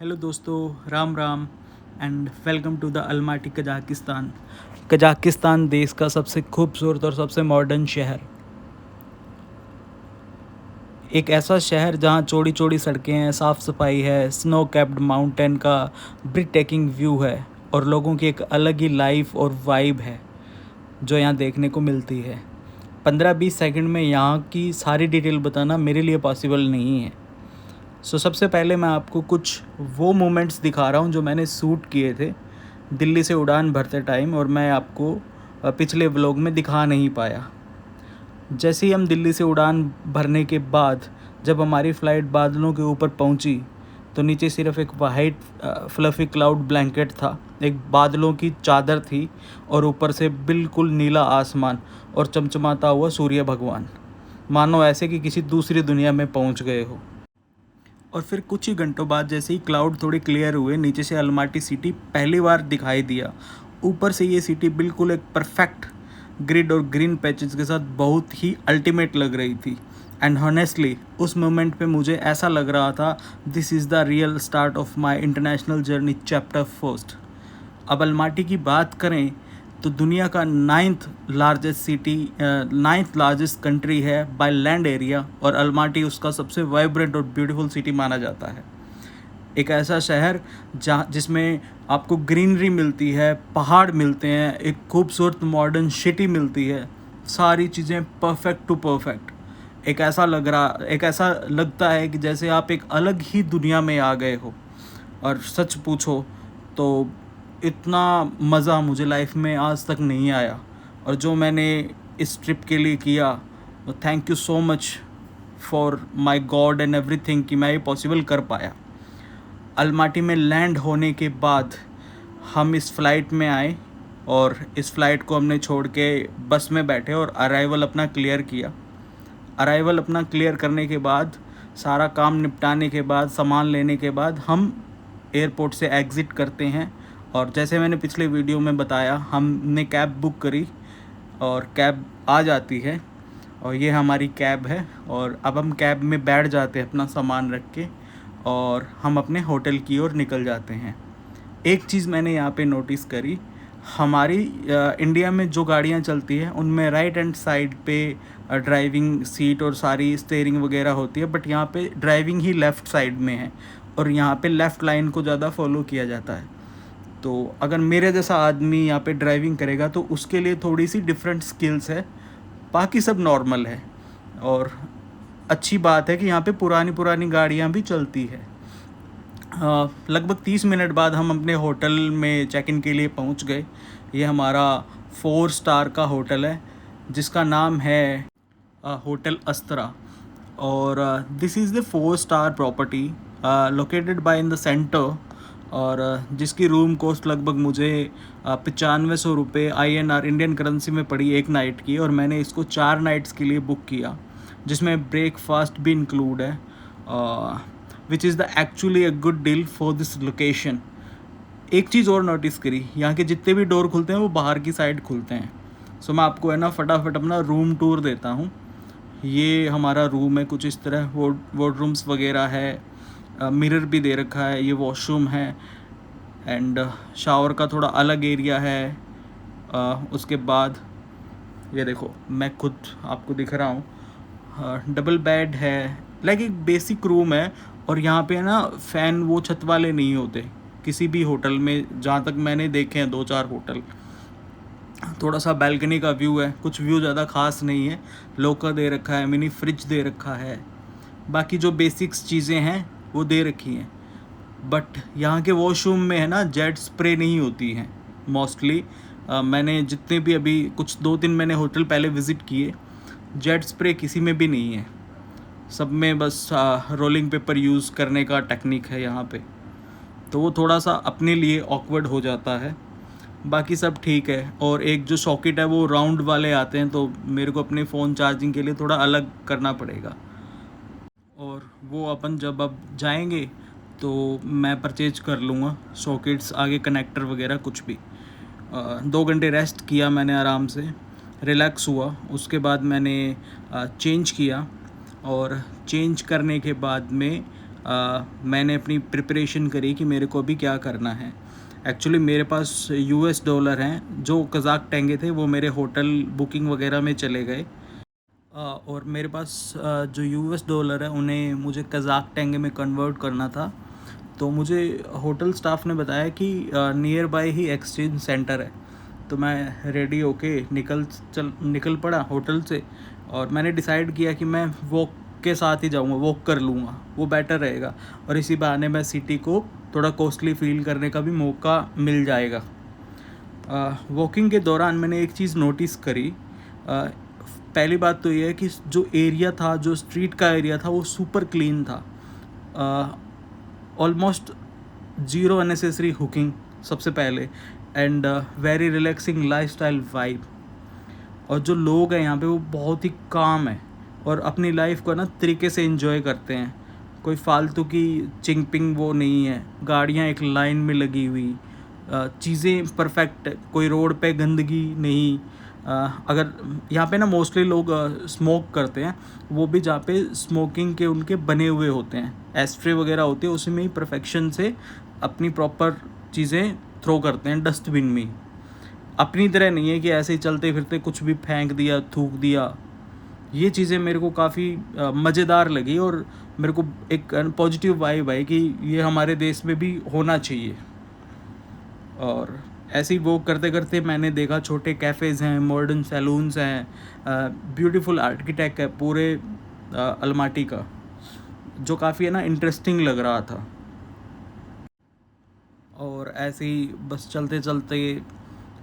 Hello दोस्तों, Ram Ram and welcome to the Almaty Kazakhstan. Kazakhstan देश का सबसे खूबसूरत और सबसे मॉडर्न शहर। एक ऐसा शहर जहाँ चौड़ी चौड़ी सड़कें हैं, साफ़ सफाई है, स्नो कैप्ड माउंटेन का ब्रिक टेकिंग व्यू है और लोगों की एक अलग ही लाइफ और वाइब है जो यहाँ देखने को मिलती है। 15-20 सेकंड में यहाँ की सारी डिटेल बताना मेरे लिए पॉसिबल नहीं है। सबसे पहले मैं आपको कुछ वो मोमेंट्स दिखा रहा हूँ जो मैंने शूट किए थे दिल्ली से उड़ान भरते टाइम, और मैं आपको पिछले व्लॉग में दिखा नहीं पाया। जैसे ही हम दिल्ली से उड़ान भरने के बाद जब हमारी फ़्लाइट बादलों के ऊपर पहुंची तो नीचे सिर्फ एक वाइट फ्लफ़ी क्लाउड ब्लैंकेट था, एक बादलों की चादर थी और ऊपर से बिल्कुल नीला आसमान और चमचमाता हुआ सूर्य भगवान, मानो ऐसे कि किसी दूसरी दुनिया में पहुंच गए हो। और फिर कुछ ही घंटों बाद जैसे ही क्लाउड थोड़े क्लियर हुए, नीचे से अलमाटी सिटी पहली बार दिखाई दिया। ऊपर से ये सिटी बिल्कुल एक परफेक्ट ग्रिड और ग्रीन पैचेस के साथ बहुत ही अल्टीमेट लग रही थी। एंड हॉनेस्टली उस मोमेंट पे मुझे ऐसा लग रहा था, this is the real start of my international journey chapter first. अब अलमाटी की बात करें तो दुनिया का नाइन्थ लार्जेस्ट कंट्री है बाय लैंड एरिया, और अलमाटी उसका सबसे वाइब्रेंट और ब्यूटीफुल सिटी माना जाता है। एक ऐसा शहर जिसमें आपको ग्रीनरी मिलती है, पहाड़ मिलते हैं, एक खूबसूरत मॉडर्न सिटी मिलती है, सारी चीज़ें परफेक्ट टू परफेक्ट। एक ऐसा लगता है कि जैसे आप एक अलग ही दुनिया में आ गए हो। और सच पूछो तो इतना मज़ा मुझे लाइफ में आज तक नहीं आया, और जो मैंने इस ट्रिप के लिए किया, thank you so much for my God and everything कि मैं ये पॉसिबल कर पाया। अलमाटी में लैंड होने के बाद हम इस फ़्लाइट में आए और इस फ़्लाइट को हमने छोड़ के बस में बैठे और अराइवल अपना क्लियर किया। अराइवल अपना क्लियर करने के बाद, सारा काम निपटाने के बाद, सामान लेने के बाद हम एयरपोर्ट से एग्ज़िट करते हैं। और जैसे मैंने पिछले वीडियो में बताया, हमने कैब बुक करी और कैब आ जाती है, और ये हमारी कैब है। और अब हम कैब में बैठ जाते हैं अपना सामान रख के, और हम अपने होटल की ओर निकल जाते हैं। एक चीज़ मैंने यहाँ पे नोटिस करी, हमारी इंडिया में जो गाड़ियाँ चलती हैं उनमें राइट हैंड साइड पे ड्राइविंग सीट और सारी स्टीयरिंग वगैरह होती है, बट यहाँ पे ड्राइविंग ही लेफ़्ट साइड में है और यहाँ पे लेफ़्ट लाइन को ज़्यादा फॉलो किया जाता है। तो अगर मेरे जैसा आदमी यहाँ पे ड्राइविंग करेगा तो उसके लिए थोड़ी सी डिफरेंट स्किल्स है, बाकी सब नॉर्मल है। और अच्छी बात है कि यहाँ पे पुरानी पुरानी गाड़ियाँ भी चलती है। लगभग 30 मिनट बाद हम अपने होटल में चेक इन के लिए पहुँच गए। ये हमारा 4 स्टार का होटल है जिसका नाम है होटल अस्त्रा। और this is the 4 star property located by in the centre, और जिसकी रूम कॉस्ट लगभग मुझे 9500 रुपये INR इंडियन करेंसी में पड़ी एक नाइट की। और मैंने इसको 4 नाइट्स के लिए बुक किया, जिसमें ब्रेकफास्ट भी इंक्लूड है, which is the actually a good deal for this location. एक चीज़ और नोटिस करी, यहाँ के जितने भी डोर खुलते हैं वो बाहर की साइड खुलते हैं। मैं आपको है ना फटाफट अपना रूम टूर देता हूँ। ये हमारा रूम है कुछ इस तरह, वार्डरूम्स वगैरह है, मिरर भी दे रखा है, ये वॉशरूम है, एंड शावर का थोड़ा अलग एरिया है। उसके बाद ये देखो, मैं खुद आपको दिख रहा हूँ, डबल बेड है, लाइक एक बेसिक रूम है। और यहाँ पे ना फ़ैन वो छत वाले नहीं होते किसी भी होटल में, जहाँ तक मैंने देखे हैं 2-4 होटल। थोड़ा सा बैल्कनी का व्यू है, कुछ व्यू ज़्यादा ख़ास नहीं है। लॉकर दे रखा है, मिनी फ्रिज दे रखा है, बाकी जो बेसिक्स चीज़ें हैं वो दे रखी हैं। बट यहाँ के वॉशरूम में है ना जेट स्प्रे नहीं होती हैं मोस्टली। मैंने जितने भी अभी कुछ 2-3 मैंने होटल पहले विज़िट किए, जेट स्प्रे किसी में भी नहीं है। सब में बस रोलिंग पेपर यूज़ करने का टेक्निक है यहाँ पे, तो वो थोड़ा सा अपने लिए ऑकवर्ड हो जाता है। बाकी सब ठीक है। और एक जो सॉकेट है वो राउंड वाले आते हैं, तो मेरे को अपने फ़ोन चार्जिंग के लिए थोड़ा अलग करना पड़ेगा, और वो अपन जब अब जाएंगे तो मैं परचेज कर लूँगा सॉकेट्स, आगे कनेक्टर वगैरह कुछ भी। 2 घंटे रेस्ट किया मैंने, आराम से रिलैक्स हुआ। उसके बाद मैंने चेंज किया, और चेंज करने के बाद में मैंने अपनी प्रिपरेशन करी कि मेरे को अभी क्या करना है। एक्चुअली मेरे पास यूएस डॉलर हैं, जो कज़ाक टेंगे थे वो मेरे होटल बुकिंग वगैरह में चले गए। और मेरे पास जो यूएस डॉलर है उन्हें मुझे कज़ाक टेंगे में कन्वर्ट करना था। तो मुझे होटल स्टाफ ने बताया कि near by he exchange centre है। तो मैं रेडी होके निकल पड़ा होटल से, और मैंने डिसाइड किया कि मैं वॉक के साथ ही जाऊंगा, वॉक कर लूँगा, वो बेटर रहेगा, और इसी बहाने मैं सिटी को थोड़ा कॉस्टली फील करने का भी मौका मिल जाएगा। वॉकिंग के दौरान मैंने एक चीज़ नोटिस करी। पहली बात तो ये है कि जो एरिया था, जो स्ट्रीट का एरिया था, वो सुपर क्लीन था। ऑलमोस्ट ज़ीरो अननेसेसरी हुकिंग सबसे पहले, and very relaxing lifestyle vibe. और जो लोग हैं यहाँ पे वो बहुत ही काम है और अपनी लाइफ को ना तरीके से एंजॉय करते हैं। कोई फालतू की चिंगपिंग वो नहीं है, गाड़ियाँ एक लाइन में लगी हुई, चीज़ें परफेक्ट, कोई रोड पे गंदगी नहीं। अगर यहाँ पे ना मोस्टली लोग स्मोक करते हैं, वो भी जहाँ पे स्मोकिंग के उनके बने हुए होते हैं, एस्ट्रे वगैरह होते हैं, उसी में ही परफेक्शन से अपनी प्रॉपर चीज़ें थ्रो करते हैं डस्टबिन में। अपनी तरह नहीं है कि ऐसे ही चलते फिरते कुछ भी फेंक दिया, थूक दिया। ये चीज़ें मेरे को काफ़ी मज़ेदार लगी, और मेरे को एक पॉजिटिव वाइब आई कि ये हमारे देश में भी होना चाहिए। और ऐसे ही वो करते करते मैंने देखा छोटे कैफ़ेज़ हैं, मॉडर्न सैलून्स हैं, ब्यूटीफुल आर्किटेक्ट है पूरे अलमाटी का, जो काफ़ी है ना इंटरेस्टिंग लग रहा था। और ऐसे ही बस चलते चलते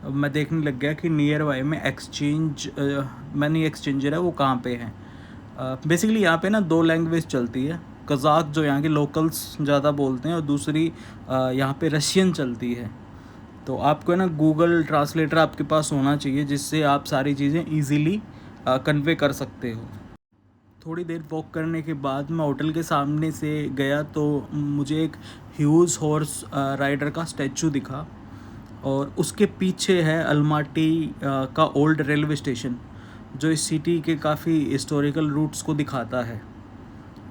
मैं देखने लग गया कि नियर बाय में मनी एक्सचेंजर है वो कहाँ पे है। बेसिकली यहाँ पे ना दो लैंग्वेज चलती है, कज़ाक जो यहाँ के लोकल्स ज़्यादा बोलते हैं, और दूसरी यहाँ पे रशियन चलती है। तो आपको है ना गूगल ट्रांसलेटर आपके पास होना चाहिए, जिससे आप सारी चीज़ें ईज़िली कन्वे कर सकते हो। थोड़ी देर वॉक करने के बाद मैं होटल के सामने से गया तो मुझे एक ह्यूज हॉर्स राइडर का स्टैचू दिखा, और उसके पीछे है अलमाटी का ओल्ड रेलवे स्टेशन, जो इस सिटी के काफ़ी हिस्टोरिकल रूट्स को दिखाता है।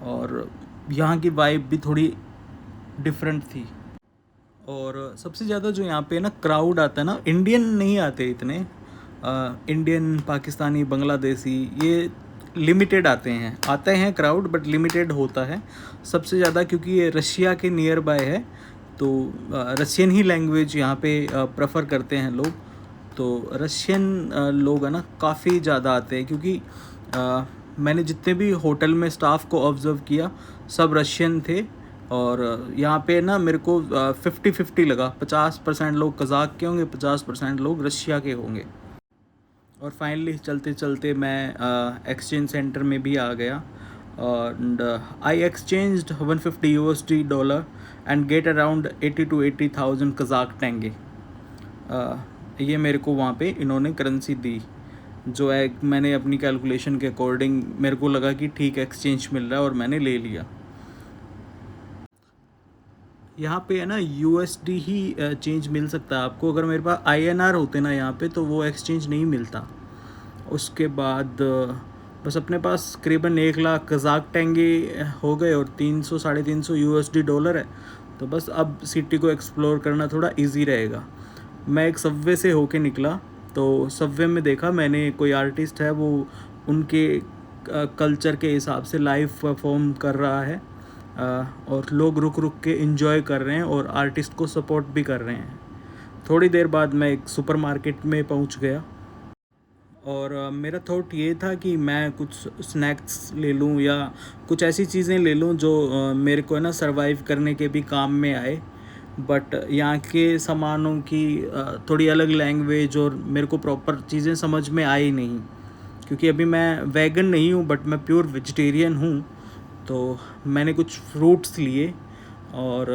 और यहाँ की वाइब भी थोड़ी डिफरेंट थी। और सबसे ज़्यादा जो यहाँ पे ना क्राउड आता है ना, इंडियन नहीं आते इतने, इंडियन, पाकिस्तानी, बांग्लादेशी, ये लिमिटेड आते हैं क्राउड, बट लिमिटेड होता है। सबसे ज़्यादा क्योंकि ये रशिया के नियर बाय है, तो रशियन ही लैंग्वेज यहाँ पे प्रेफर करते हैं लोग। तो रशियन लोग है ना काफ़ी ज़्यादा आते हैं, क्योंकि मैंने जितने भी होटल में स्टाफ को ऑब्ज़र्व किया सब रशियन थे। और यहाँ पे ना मेरे को 50-50 लगा, 50% लोग कज़ाक के होंगे, 50% लोग रशिया के होंगे। और फाइनली चलते चलते मैं एक्सचेंज सेंटर में भी आ गया, and I exchanged 150 USD dollar and get around 80 to 80,000 Kazakh tenge. ये मेरे को वहाँ पे इन्होंने करेंसी दी, जो है मैंने अपनी कैलकुलेशन के अकॉर्डिंग मेरे को लगा कि ठीक एक्सचेंज मिल रहा है, और मैंने ले लिया। यहाँ पे है ना USD ही चेंज मिल सकता है आपको। अगर मेरे पास INR होते ना यहाँ पे, तो वो एक्सचेंज नहीं मिलता। उसके बाद बस अपने पास करीबन 1 लाख कज़ाक टेंगे हो गए, और 300 साढ़े 300 USD डॉलर है। तो बस अब सिटी को एक्सप्लोर करना थोड़ा इजी रहेगा। मैं एक सबवे से होके निकला, तो सबवे में देखा मैंने कोई आर्टिस्ट है, वो उनके कल्चर के हिसाब से लाइव परफॉर्म कर रहा है, और लोग रुक रुक के एंजॉय कर रहे हैं और आर्टिस्ट को सपोर्ट भी कर रहे हैं। थोड़ी देर बाद मैं एक सुपरमार्केट में पहुंच गया, और मेरा थॉट ये था कि मैं कुछ स्नैक्स ले लूँ या कुछ ऐसी चीज़ें ले लूँ जो मेरे को है ना सर्वाइव करने के भी काम में आए। बट यहाँ के सामानों की थोड़ी अलग लैंग्वेज, और मेरे को प्रॉपर चीज़ें समझ में आई नहीं, क्योंकि अभी मैं वेगन नहीं हूँ, बट मैं प्योर वेजिटेरियन हूँ। तो मैंने कुछ फ्रूट्स लिए, और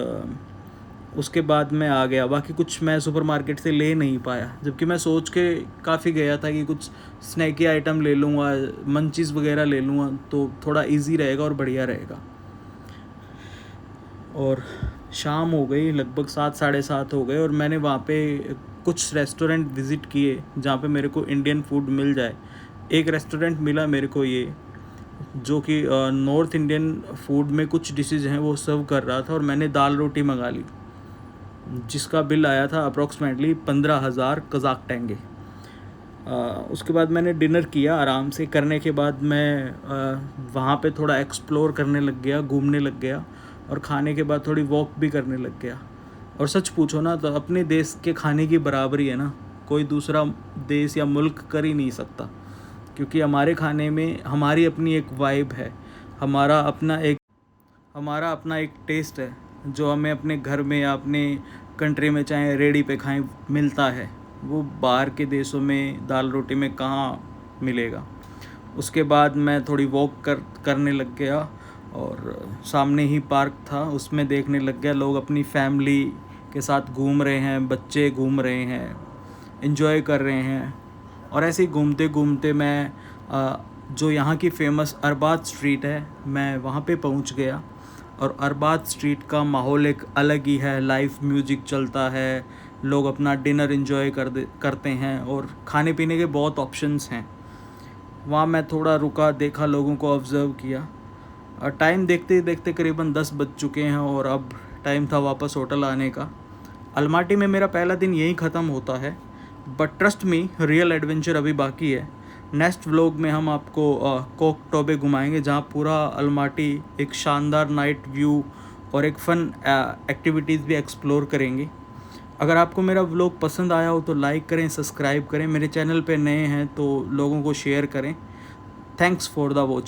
उसके बाद मैं आ गया। बाकी कुछ मैं सुपरमार्केट से ले नहीं पाया, जबकि मैं सोच के काफ़ी गया था कि कुछ स्नैकी आइटम ले लूँगा, मंचीज़ वगैरह ले लूँगा, तो थोड़ा इजी रहेगा और बढ़िया रहेगा। और शाम हो गई, लगभग 7 साढ़े 7 हो गए, और मैंने वहाँ पे कुछ रेस्टोरेंट विज़िट किए जहाँ पे मेरे को इंडियन फूड मिल जाए। एक रेस्टोरेंट मिला मेरे को, ये जो कि नॉर्थ इंडियन फूड में कुछ डिशेज़ हैं वो सर्व कर रहा था, और मैंने दाल रोटी मंगा ली, जिसका बिल आया था अप्रॉक्सीमेटली 15,000 कज़ाक टेंगे। उसके बाद मैंने डिनर किया आराम से। करने के बाद मैं वहाँ पे थोड़ा एक्सप्लोर करने लग गया, घूमने लग गया, और खाने के बाद थोड़ी वॉक भी करने लग गया। और सच पूछो ना तो अपने देश के खाने की बराबरी है ना कोई दूसरा देश या मुल्क कर ही नहीं सकता, क्योंकि हमारे खाने में हमारी अपनी एक वाइब है, हमारा अपना एक टेस्ट है, जो हमें अपने घर में या अपने कंट्री में चाहे रेडी पे खाएं मिलता है, वो बाहर के देशों में दाल रोटी में कहाँ मिलेगा। उसके बाद मैं थोड़ी वॉक करने लग गया, और सामने ही पार्क था, उसमें देखने लग गया लोग अपनी फैमिली के साथ घूम रहे हैं, बच्चे घूम रहे हैं, एंजॉय कर रहे हैं। और ऐसे ही घूमते घूमते मैं जो यहाँ की फ़ेमस अरबाज स्ट्रीट है, मैं वहाँ पे पहुँच गया। और अरबाज स्ट्रीट का माहौल एक अलग ही है, लाइव म्यूज़िक चलता है, लोग अपना डिनर एंजॉय करते हैं, और खाने पीने के बहुत ऑप्शंस हैं। वहाँ मैं थोड़ा रुका, देखा, लोगों को ऑब्ज़र्व किया। और टाइम देखते देखते करीबन 10 बज चुके हैं, और अब टाइम था वापस होटल आने का। अलमाटी में मेरा पहला दिन यहीं ख़त्म होता है, but trust me, real adventure अभी बाकी है। नेक्स्ट व्लॉग में हम आपको कोक टोबे घुमाएंगे, जहाँ पूरा अलमाटी एक शानदार नाइट व्यू और एक फ़न एक्टिविटीज़ भी एक्सप्लोर करेंगे। अगर आपको मेरा व्लॉग पसंद आया हो तो लाइक करें, सब्सक्राइब करें, मेरे चैनल पे नए हैं तो लोगों को शेयर करें। Thanks for the watch.